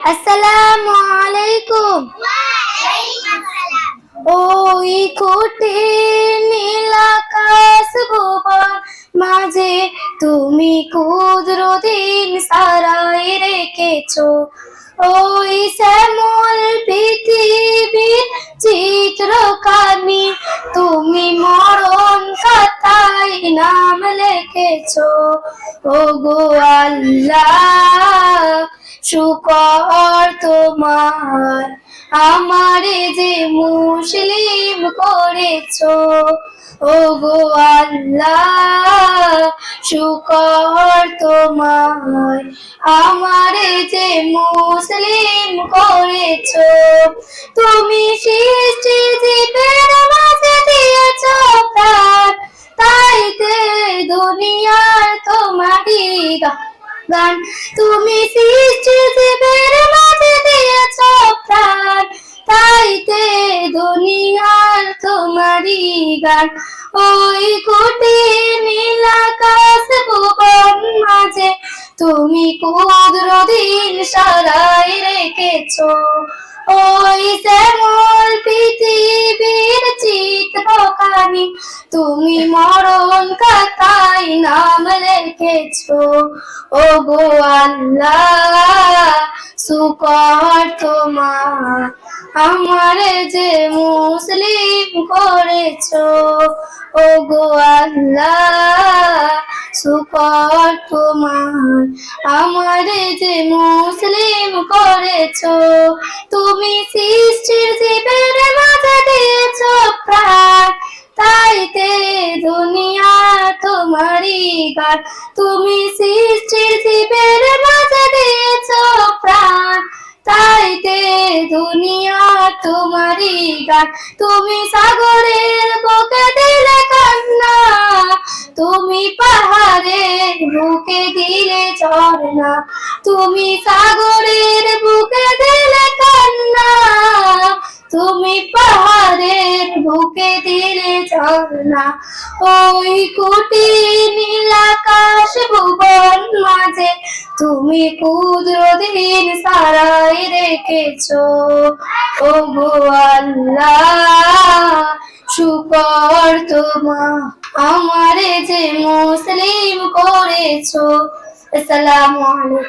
আসসালামু আলাইকুম। ওই কঠিন নীল আকাশ ভুবন মাঝে তুমি কুদরতিন সারাই রেখেছো। ওই শ্যামল পৃথিবীর চিত্রখানি তুমি মরণ খাতায় নাম লিখেছো। ওগো আল্লাহ, শুকর তোমার, আমারে যে মুসলিম করেছো। ওগো আল্লাহ, শুকর তোমার, আমারে যে মুসলিম করেছো। তুমি সৃষ্টি জীবের মাঝে দিয়েছো প্রাণ, তাইতে দুনিয়ার তোমারই গান। তুমি সৃষ্টি জীবের মাঝে দিয়েছো প্রাণ, তাইতে দুনিয়ার তোমারই গান। ওই কঠিন নীল আকাশ ভুবন মাঝে তুমি কুদরতিন সারাই রেখেছো। ওই শ্যামল পৃথিবীর চিত্রখানি তুমি মরণ খাতায় নাম লিখেছো। ওগো আল্লাহ, শুকর তোমার, আমারে যে মুসলিম করেছো। ওগো আল্লাহ, শুকর তোমার, আমারে যে মুসলিম করেছো। তুমি সৃষ্টির জীবের মাঝে দিয়েছো প্রাণ, তাইতে দুনিয়া তোমারই গান। তুমি সৃষ্টির জীবের মাঝে দিয়েছো প্রাণ, তাইতে দুনিয়া তোমারই গান। তুমি সাগরের বুকে দিলে কান্না, তুমি পাহাড়ের বুকে দিলে ঝর্ণা। তুমি সাগরের বুকে দিলে কান্না, তুমি পাহাড়ের বুকে দিলে ঝর্ণা। ওই কঠিন নীল আকাশ ভুবন মাঝে তুমি কুদরতিন সারাই রেখেছো। ওগো আল্লাহ, শুকর তোমার, আমারে যে মুসলিম করেছো। আসসালামু আলাইকুম।